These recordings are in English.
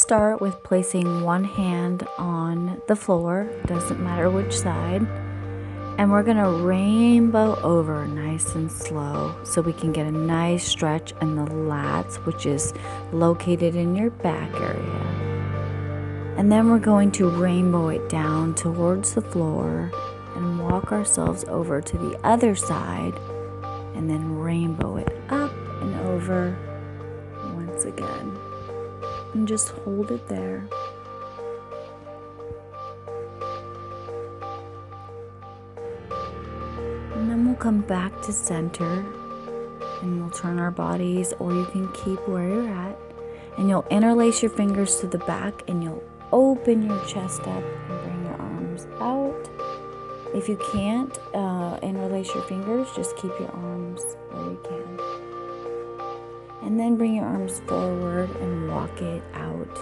start with placing one hand on the floor, doesn't matter which side, and we're gonna rainbow over nice and slow so we can get a nice stretch in the lats, which is located in your back area. And then we're going to rainbow it down towards the floor and walk ourselves over to the other side, and then rainbow it up and over once again. And just hold it there. And then we'll come back to center and we'll turn our bodies, or you can keep where you're at, and you'll interlace your fingers to the back and you'll open your chest up and bring your arms out. If you can't interlace your fingers, just keep your arms where you can. And then bring your arms forward and walk it out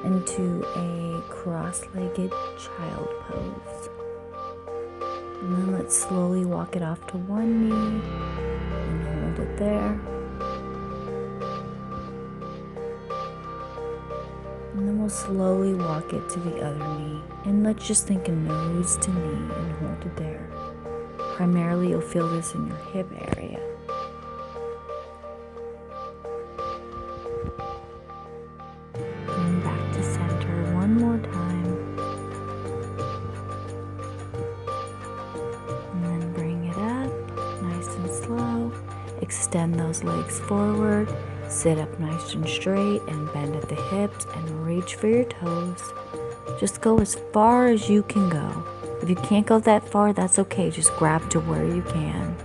into a cross-legged child pose. And then let's slowly walk it off to one knee and hold it there. And then we'll slowly walk it to the other knee. And let's just think a nose to knee and hold it there. Primarily, you'll feel this in your hip area. And back to center one more time. And then bring it up, nice and slow. Extend those legs forward. Sit up nice and straight and bend at the hips and reach for your toes. Just go as far as you can go. If you can't go that far, that's okay. Just grab to where you can.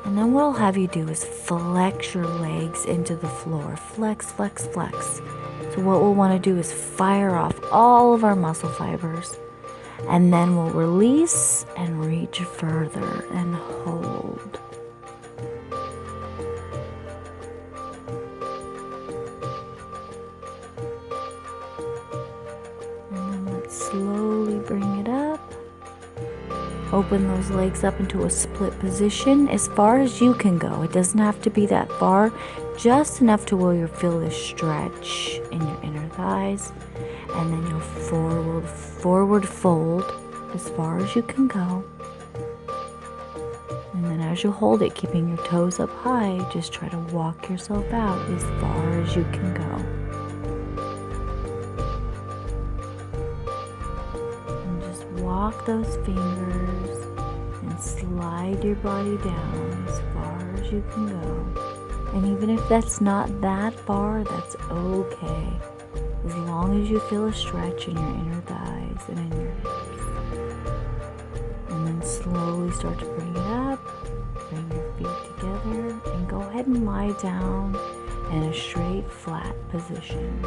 And then what I'll have you do is flex your legs into the floor. Flex, flex, flex. So what we'll want to do is fire off all of our muscle fibers. And then we'll release and reach further and hold. Slowly bring it up. Open those legs up into a split position as far as you can go. It doesn't have to be that far, just enough to where you'll feel this stretch in your inner thighs. And then you'll forward fold as far as you can go. And then as you hold it, keeping your toes up high, just try to walk yourself out as far as you can go. Walk those fingers and slide your body down as far as you can go. And even if that's not that far, that's okay. As long as you feel a stretch in your inner thighs and in your hips. And then slowly start to bring it up. Bring your feet together and go ahead and lie down in a straight, flat position.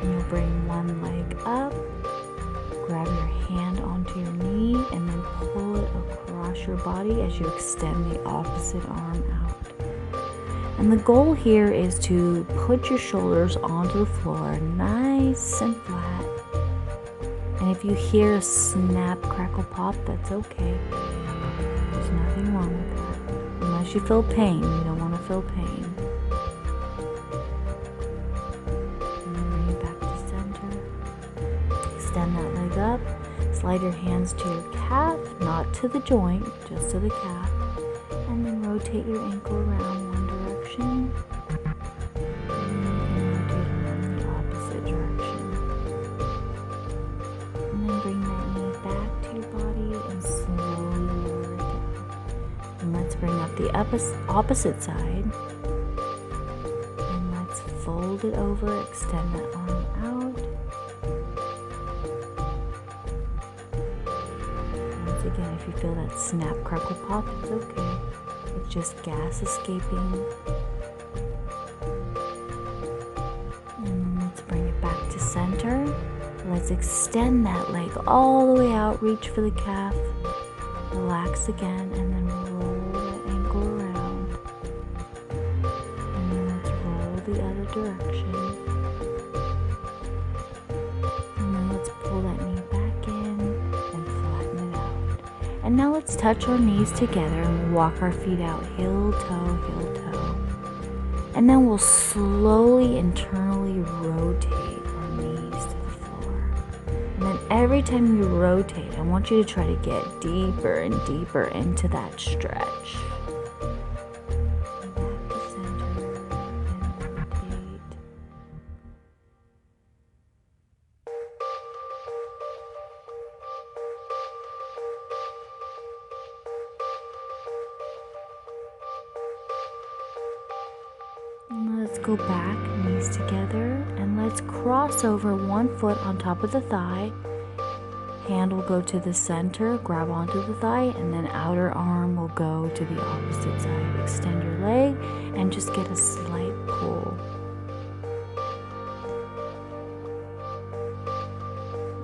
And you'll bring one leg up. Grab your hand onto your knee and then pull it across your body as you extend the opposite arm out. And the goal here is to put your shoulders onto the floor nice and flat. And if you hear a snap, crackle, pop, that's okay. There's nothing wrong with that. Unless you feel pain, you don't want to feel pain. Extend that leg up, slide your hands to your calf, not to the joint, just to the calf, and then rotate your ankle around one direction, and then you can rotate around the opposite direction. And then bring that knee back to your body and slowly lower it down. And let's bring up the opposite side, and let's fold it over, extend that arm out. Again, if you feel that snap, crackle, pop, it's okay. It's just gas escaping. And then let's bring it back to center. Let's extend that leg all the way out. Reach for the calf. Relax again, and then roll that ankle around. And then let's roll the other direction. And then let's pull that knee back in and flatten it out. And now let's touch our knees together and walk our feet out heel toe, heel toe. And then we'll slowly internally rotate our knees to the floor. And then every time you rotate, I want you to try to get deeper and deeper into that stretch. Back to center and rotate. And let's go back, knees together, and let's cross over one foot on top of the thigh. Hand will go to the center, grab onto the thigh, and then outer arm will go to the opposite side. Extend your leg and just get a slight pull.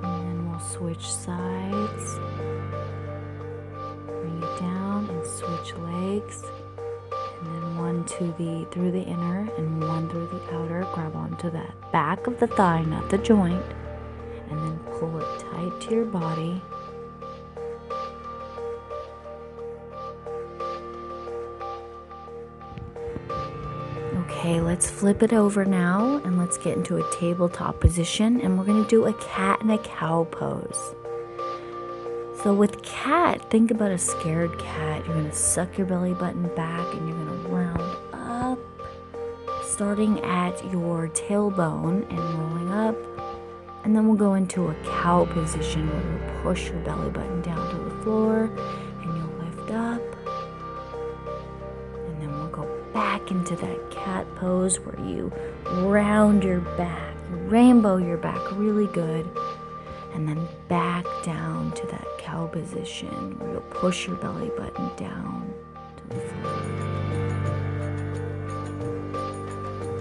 And then we'll switch sides. Bring it down and switch legs. And then one through the inner and one through the outer. Grab onto that back of the thigh, not the joint. And then pull it tight to your body. Okay, let's flip it over now and let's get into a tabletop position, and we're going to do a cat and a cow pose. So with cat, think about a scared cat. You're going to suck your belly button back and you're going to round up, starting at your tailbone and rolling up. And then we'll go into a cow position where you'll push your belly button down to the floor and you'll lift up. And then we'll go back into that cat pose where you round your back, you rainbow your back really good. And then back down to that cow position where you'll push your belly button down to the floor.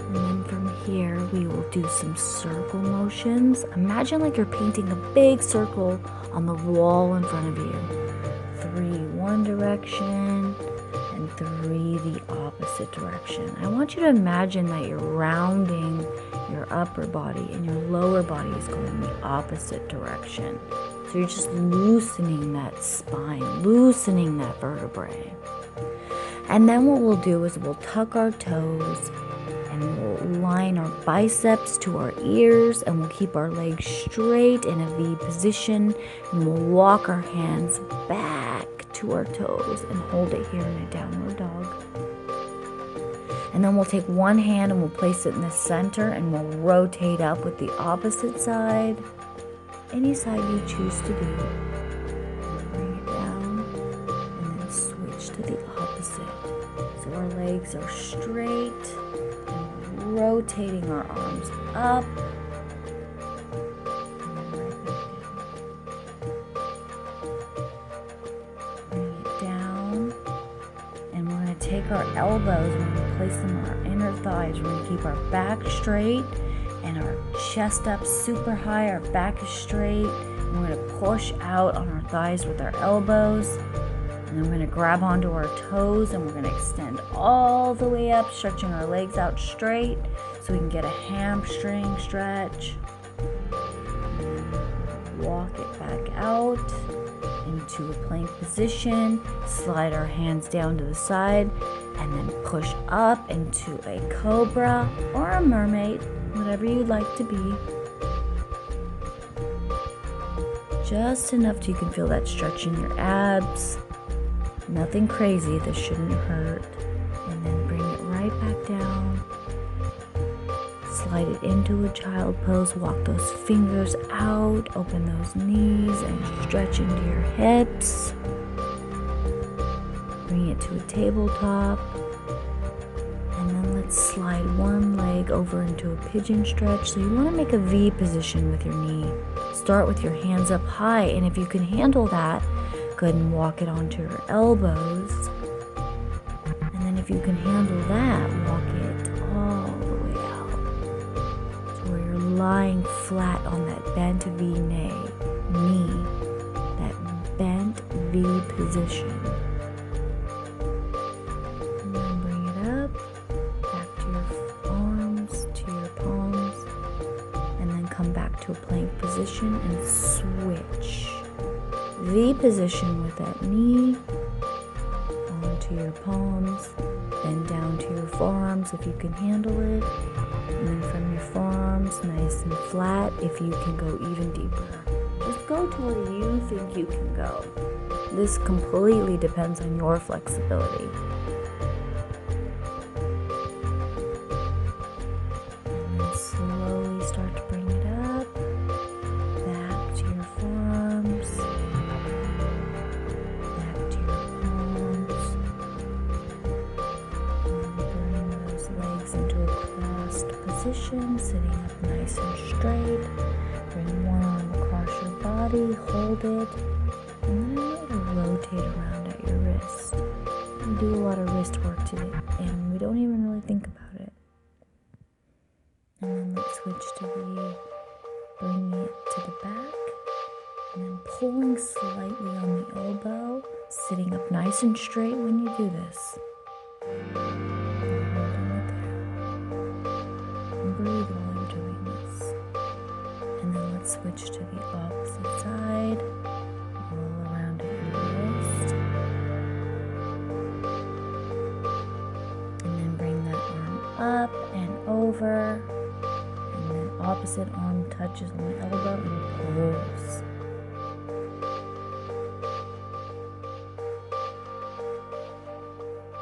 And then from here, we will do some circle motions. Imagine like you're painting a big circle on the wall in front of you. 3 one direction and 3 the opposite direction. I want you to imagine that you're rounding your upper body and your lower body is going the opposite direction. So you're just loosening that spine, loosening that vertebrae. And then what we'll do is we'll tuck our toes and we'll line our biceps to our ears, and we'll keep our legs straight in a V position, and we'll walk our hands back to our toes and hold it here in a downward dog. And then we'll take one hand and we'll place it in the center, and we'll rotate up with the opposite side, any side you choose to do. And bring it down and then switch to the opposite. So our legs are straight, rotating our arms up and then right back down. Bring it down, and we're going to take our elbows and we're going to place them on our inner thighs. We're going to keep our back straight and our chest up super high. Our back is straight, and we're going to push out on our thighs with our elbows. And then we're going to grab onto our toes and we're going to extend all the way up, stretching our legs out straight so we can get a hamstring stretch. Walk it back out into a plank position. Slide our hands down to the side and then push up into a cobra or a mermaid, whatever you'd like to be. Just enough so you can feel that stretch in your abs. Nothing crazy, this shouldn't hurt. And then bring it right back down. Slide it into a child pose. Walk those fingers out. Open those knees and stretch into your hips. Bring it to a tabletop. And then let's slide one leg over into a pigeon stretch. So you want to make a V position with your knee. Start with your hands up high, and if you can handle that, go ahead and walk it onto your elbows. And then if you can handle that, walk it all the way out to where you're lying flat on that bent V knee, that bent V position. And then bring it up, back to your arms, to your palms, and then come back to a plank position and switch. V position with that knee onto your palms, Then down to your forearms if you can handle it. And then from your forearms, nice and flat, if you can go even deeper. Just go to where you think you can go. This completely depends on your flexibility. And then slowly start to bring it up, back to your forearms, back to your palms. And bring those legs into a crossed position, sitting up nice and straight. Bring one arm across your body, hold it, and then rotate around at your wrist. We do a lot of wrist work today, and we don't even really think about it. And then let's switch to bringing it to the back, and then pulling slightly on the elbow, sitting up nice and straight when you do this. And holding it there. And breathe while you're doing this. And then let's switch to the opposite side. Roll around at your wrist. And then bring that arm up and over. And then opposite arm touches on the elbow and pulls.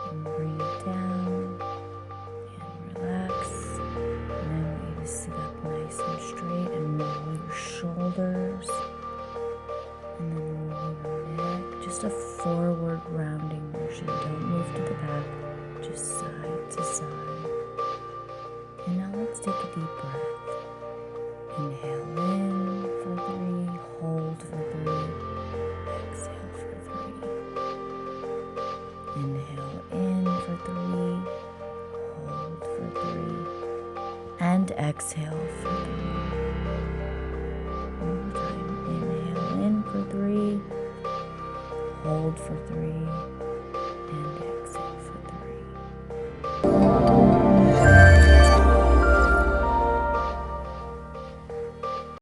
And bring it down and relax. And then I want you to sit up nice and straight and roll your shoulders. And then roll your neck. Just a forward rounding motion. Don't move to the back. Just side to side. And now let's take a deep breath. Inhale in for 3. Hold for 3. Exhale for 3. Inhale in for 3. Hold for 3. And exhale for 3. One more time. Inhale in for 3. Hold for 3.